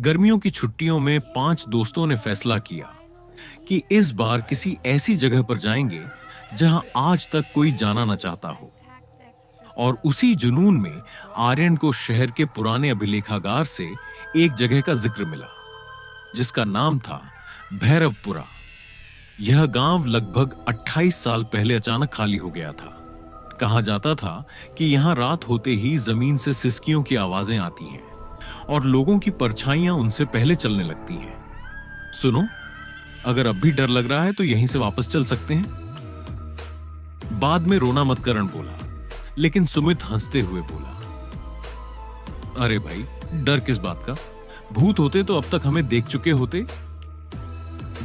गर्मियों की छुट्टियों में 5 दोस्तों ने फैसला किया कि इस बार किसी ऐसी जगह पर जाएंगे जहां आज तक कोई जाना न चाहता हो। और उसी जुनून में आर्यन को शहर के पुराने अभिलेखागार से एक जगह का जिक्र मिला जिसका नाम था भैरवपुरा। यह गांव लगभग 28 साल पहले अचानक खाली हो गया था। कहा जाता था कि यहां रात होते ही जमीन से सिसकियों की आवाजें आती हैं और लोगों की परछाइयां उनसे पहले चलने लगती हैं। सुनो, अगर अब भी डर लग रहा है तो यहीं से वापस चल सकते हैं। बाद में रोना मत करण बोला, लेकिन सुमित हंसते हुए बोला, अरे भाई, डर किस बात का? भूत होते तो अब तक हमें देख चुके होते।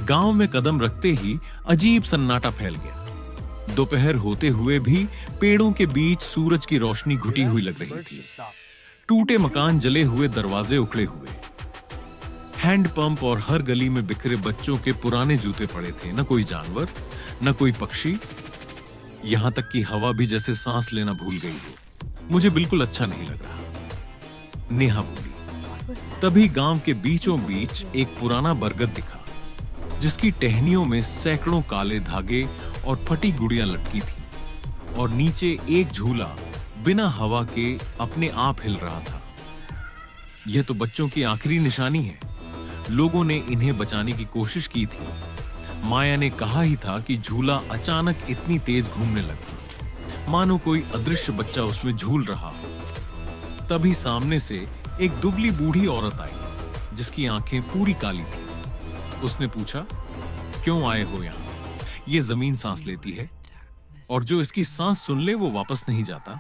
गांव में कदम रखते ही अजीब सन्नाटा फैल गया। दोपहर होते हुए भी पेड़ों के बीच सूरज की रोशनी घुटी हुई लग रही थी। टूटे मकान, जले हुए दरवाजे उखड़े हुए, हैंडपंप और हर गली में बिखरे बच्चों के पुराने जूते पड़े थे। न कोई जानवर, न कोई पक्षी, यहां तक कि हवा भी जैसे सांस लेना भूल गई हो। मुझे बिल्कुल अच्छा नहीं लग रहा, नेहा बोली। तभी गांव के बीचों बीच एक पुराना बरगद दिखा जिसकी टहनियों में सैकड़ों काले धागे और फटी गुड़ियां लटकी थी और नीचे एक झूला बिना हवा के अपने आप हिल रहा था। यह तो बच्चों की आखिरी निशानी है। लोगों ने इन्हें बचाने की कोशिश की थी। माया ने कहा ही था कि झूला अचानक इतनी तेज घूमने लगा मानो कोई अदृश्य बच्चा उसमें झूल रहा हो। तभी सामने से एक दुबली बूढ़ी औरत आई जिसकी आंखें पूरी काली थी। उसने पूछा, क्यों आए हो यहां? ये जमीन सांस लेती है और जो इसकी सांस सुन ले वो वापस नहीं जाता।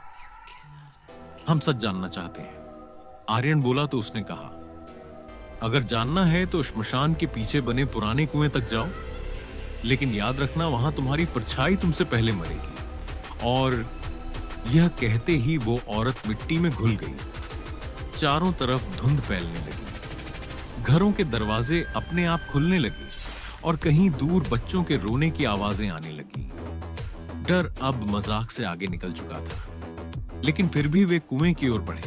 हम सच जानना चाहते हैं। आर्यन बोला तो उसने कहा, अगर जानना है तो श्मशान के पीछे बने पुराने कुएं तक जाओ, लेकिन याद रखना वहां तुम्हारी परछाई तुमसे पहले मरेगी। और यह कहते ही वो औरत मिट्टी में घुल गई। चारों तरफ धुंध फैलने लगी। घरों के दरवाजे अपने आप खुलने लगे और कहीं दूर बच्चों के रोने की आवाजें आने लगी। डर अब मजाक से आगे निकल चुका था, लेकिन फिर भी वे कुएं की ओर बढ़े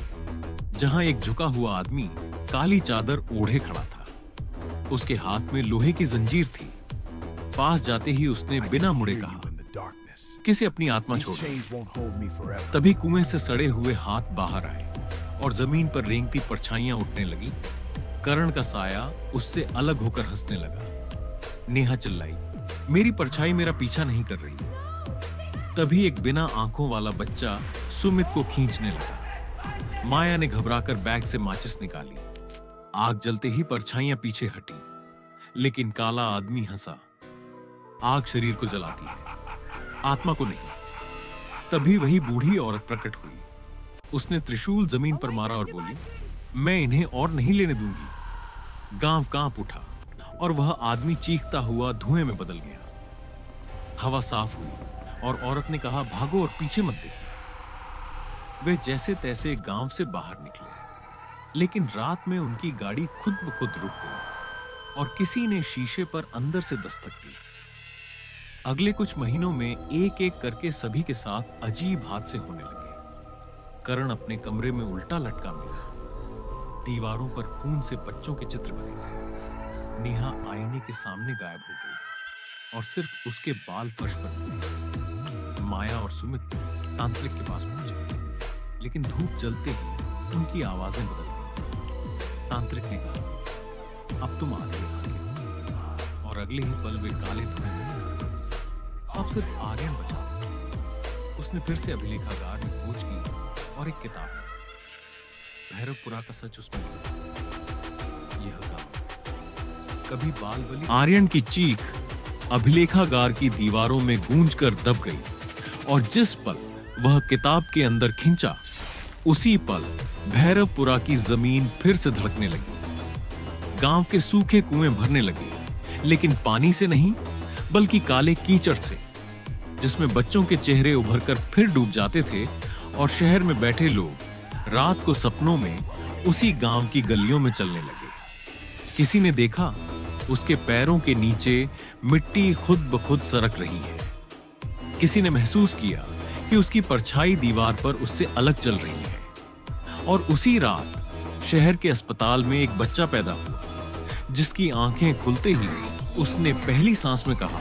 जहां एक झुका हुआ आदमी काली चादर ओढ़े खड़ा था। उसके हाथ में लोहे की जंजीर थी। पास जाते ही उसने बिना मुड़े कहा, किसे अपनी आत्मा छोड़। तभी कुएं से सड़े हुए हाथ बाहर आए और जमीन पर रेंगती परछाइयां उठने लगी। करण का साया उससे अलग होकर हंसने लगा। नेहा चिल्लाई, मेरी परछाई मेरा पीछा नहीं कर रही। तभी एक बिना आंखों वाला बच्चा सुमित को खींचने लगा। माया ने घबराकर बैग से माचिस निकाली। आग जलते ही परछाइयां पीछे हटी, लेकिन काला आदमी हंसा। आग शरीर को जलाती है, आत्मा को नहीं। तभी वही बूढ़ी औरत प्रकट हुई। उसने त्रिशूल जमीन पर मारा और बोली, मैं इन्हें और नहीं लेने दूंगी। गांव कांप उठा और वह आदमी चीखता हुआ धुएं में बदल गया। हवा साफ हुई और औरत ने कहा, भागो और पीछे मत देखो। वे जैसे तैसे गांव से बाहर निकले, लेकिन रात में उनकी गाड़ी खुद ब खुद रुक गई और किसी ने शीशे पर अंदर से दस्तक दी। अगले कुछ महीनों में एक एक करके सभी के साथ अजीब हादसे होने लगे। करण अपने कमरे में उल्टा लटका मिला। दीवारों पर खून से बच्चों के चित्र बने थे। नेहा आईने के सामने गायब हो गई और सिर्फ उसके बाल फर्श पर मिले। माया और सुमित तांत्रिक के पास पहुंचे, लेकिन धूप जलते ही उनकी आवाजें बदल गई। तांत्रिक ने कहा, अब तुम आगे। और अगले ही पल वे काले धुएं में अब सिर्फ आर्यन बचा था। उसने फिर से अभिलेखागार में खोज की और एक किताब में भैरवपुरा का सच उसमें लिखा। यह गांव कभी बाल बलि। आर्यन की चीख अभिलेखागार की दीवारों में गूंजकर दब गई और जिस पल वह किताब के अंदर खिंचा, उसी पल भैरवपुरा की जमीन फिर से धड़कने लगी। गांव के सूखे कुएं भरने लगे, लेकिन पानी से नहीं बल्कि काले कीचड़ से, जिसमें बच्चों के चेहरे उभरकर फिर डूब जाते थे और शहर में बैठे लोग रात को सपनों में उसी गांव की गलियों में चलने लगे। किसी ने देखा, उसके पैरों के नीचे मिट्टी खुद ब खुद सरक रही है। किसी ने महसूस किया कि उसकी परछाई दीवार पर उससे अलग चल रही है। और उसी रात शहर के अस्पताल में एक बच्चा पैदा हुआ, जिसकी आंखें खुलते ही उसने पहली सांस में कहा,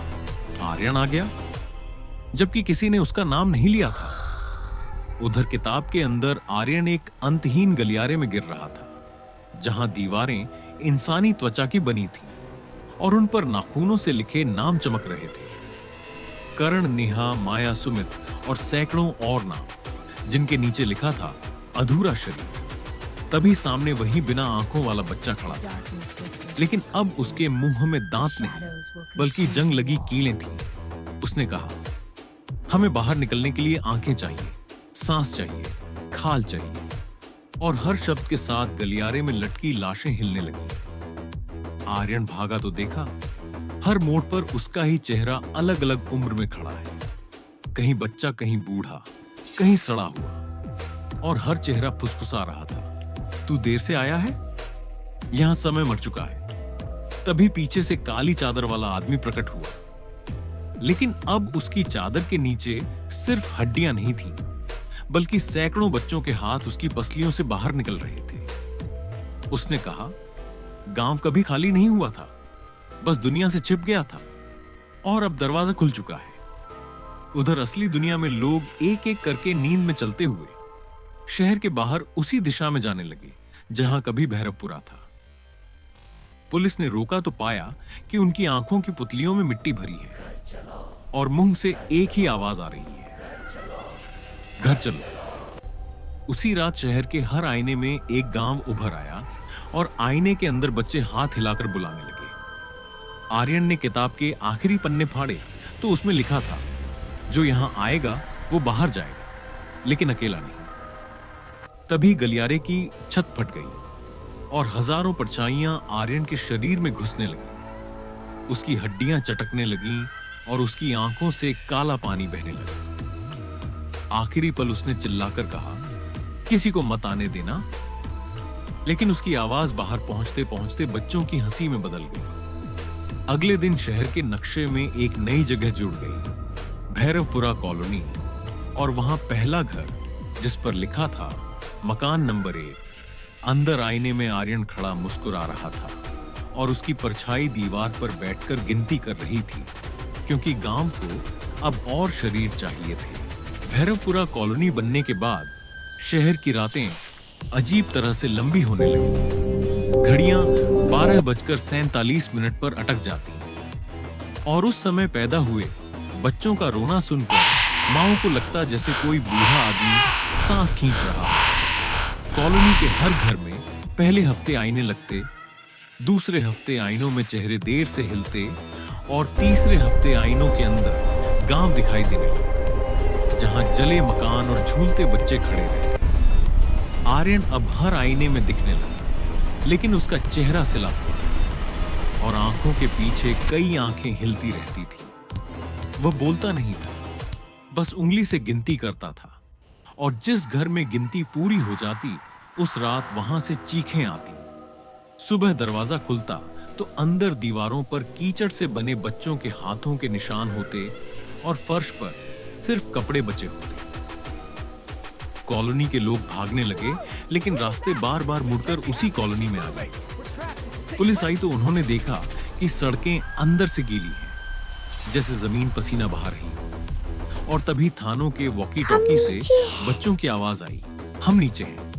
आर्यन आ गया, जबकि किसी ने उसका नाम नहीं लिया था। उधर किताब के अंदर आर्यन एक अंतहीन गलियारे में गिर रहा था, जहां दीवारें इंसानी त्वचा की बनी थी और उन पर नाखूनों से लिखे नाम चमक रहे थे। करण, नेहा, माया, सुमित और सैकड़ों और नाम, जिनके नीचे लिखा था अधूरा शरीर। तभी सामने वही बिना आंखों वाला बच्चा खड़ा था, लेकिन अब उसके मुंह में दांत नहीं, बल्कि जंग लगी कीलें थीं। उसने कहा, हमें बाहर निकलने के लिए आंखें चाहिए, सांस चाहिए, खाल चाहिए। और हर शब्द के साथ गलियारे में लटकी लाशें हिलने लगी। आर्यन भागा तो देखा, हर मोड़ पर उसका ही चेहरा अलग अलग उम्र में खड़ा है। कहीं बच्चा, कहीं बूढ़ा, कहीं सड़ा हुआ, और हर चेहरा फुसफुसा रहा था, तू देर से आया है, यहां समय मर चुका है। तभी पीछे से काली चादर वाला आदमी प्रकट हुआ, लेकिन अब उसकी चादर के नीचे सिर्फ हड्डियां नहीं थीं, बल्कि सैकड़ों बच्चों के हाथ उसकी पसलियों से बाहर निकल रहे थे। उसने कहा, गांव कभी खाली नहीं हुआ था, बस दुनिया से छिप गया था और अब दरवाजा खुल चुका है। उधर असली दुनिया में लोग एक एक करके नींद में चलते हुए शहर के बाहर उसी दिशा में जाने लगे जहां कभी भैरवपुरा था। पुलिस ने रोका तो पाया कि उनकी आंखों की पुतलियों में मिट्टी भरी है और मुंह से एक ही आवाज आ रही है, घर चलो। उसी रात शहर के हर आईने में एक गांव उभर आया और आईने के अंदर बच्चे हाथ हिलाकर बुलाने लगे। आर्यन ने किताब के आखिरी पन्ने फाड़े तो उसमें लिखा था, जो यहां आएगा वो बाहर जाएगा, लेकिन अकेला नहीं। तभी गलियारे की छत फट गई और हजारों परछाइयां आर्यन के शरीर में घुसने लगी। उसकी हड्डियां चटकने लगीं और उसकी आंखों से काला पानी बहने लगा। आखिरी पल उसने चिल्लाकर कहा, किसी को मत आने देना। लेकिन उसकी आवाज बाहर पहुंचते पहुंचते बच्चों की हंसी में बदल गई। अगले दिन शहर के नक्शे में एक नई जगह जुड़ गई, भैरवपुरा कॉलोनी, और वहां पहला घर, जिस पर लिखा था मकान नंबर 1। अंदर आईने में आर्यन खड़ा मुस्कुरा रहा था और उसकी परछाई दीवार पर बैठकर गिनती कर रही थी, क्योंकि गांव को अब और शरीर चाहिए थे। भैरवपुरा कॉलोनी बनने के बाद शहर की रातें अजीब तरह से लंबी होने लगी। घड़ियां 12:47 पर अटक जाती और उस समय पैदा हुए बच्चों का रोना सुनकर माओं को लगता जैसे कोई बूढ़ा आदमी सांस खींच रहा है। कॉलोनी के हर घर में पहले हफ्ते आईने लगते, दूसरे हफ्ते आईनों में चेहरे देर से हिलते और तीसरे हफ्ते आईनों के अंदर गांव दिखाई देने लगे, जहां जले मकान और झूलते बच्चे खड़े रहे। आर्यन अब हर आईने में दिखने लगा, लेकिन उसका चेहरा सिला हुआ और आंखों के पीछे कई आंखें हिलती रहती थी। वह बोलता नहीं था, बस उंगली से गिनती करता था, और जिस घर में गिनती पूरी हो जाती उस रात वहां से चीखें आती। सुबह दरवाजा खुलता तो अंदर दीवारों पर कीचड़ से बने बच्चों के हाथों के निशान होते और फर्श पर सिर्फ कपड़े बचे होते। कॉलोनी के लोग भागने लगे, लेकिन रास्ते बार बार मुड़कर उसी कॉलोनी में आ गए। पुलिस आई तो उन्होंने देखा कि सड़कें अंदर से गीली हैं, जैसे जमीन पसीना बहा रही। और तभी थानों के वॉकी टॉकी से बच्चों की आवाज आई, हम नीचे हैं।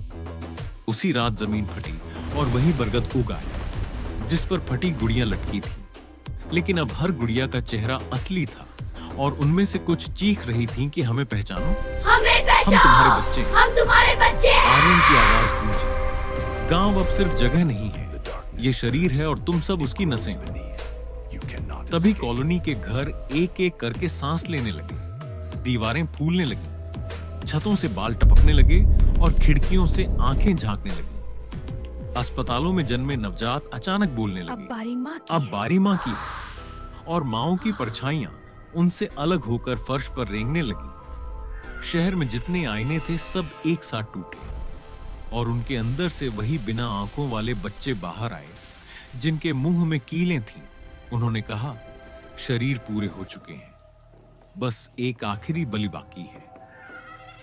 उसी रात जमीन फटी और वही बरगद उग आया, जिस पर फटी गुड़ियां लटकी थी। लेकिन अब हर गुड़िया का चेहरा असली था और उनमें से कुछ चीख रही थीं कि हमें पहचानो, हम तुम्हारे बच्चे हैं। हम तुम्हारे बच्चे हैं। आर्यन की आवाज गूंजी, गांव अब सिर्फ जगह नहीं है, ये शरीर है और तुम सब उसकी नसें हो। तभी कॉलोनी के घर एक एक करके सांस लेने लगे, दीवारें फूलने लगी, छतों से बाल टपकने लगे और खिड़कियों से आंखें झांकने लगी। अस्पतालों में जन्मे नवजात अचानक बोलने लगे, अब बारी माँ की है। और माओं की परछाइयां उनसे अलग होकर फर्श पर रेंगने लगी। शहर में जितने आईने थे सब एक साथ टूटे और उनके अंदर से वही बिना आंखों वाले बच्चे बाहर आए, जिनके मुंह में कीलें थीं। उन्होंने कहा, शरीर पूरे हो चुके हैं, बस एक आखिरी बलि बाकी है।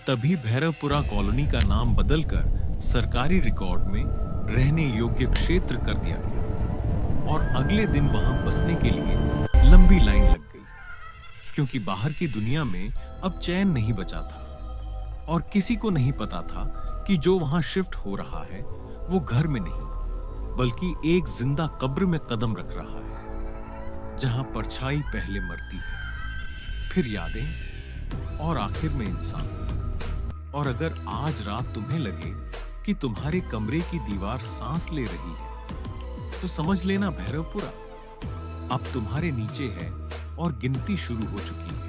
तभी भैरवपुरा कॉलोनी का नाम बदलकर सरकारी रिकॉर्ड में रहने योग्य क्षेत्र कर दिया गया और अगले दिन वहां बसने के लिए लंबी लाइन लग गई, क्योंकि बाहर की दुनिया में अब चैन नहीं बचा था और किसी को नहीं पता था कि जो वहां शिफ्ट हो रहा है वो घर में नहीं बल्कि एक जिंदा कब्र में कदम रख रहा है, जहां परछाई पहले मरती है, फिर यादें और आखिर में इंसान। और अगर आज रात तुम्हें लगे कि तुम्हारे कमरे की दीवार सांस ले रही है, तो समझ लेना भैरवपुरा अब तुम्हारे नीचे है और गिनती शुरू हो चुकी है।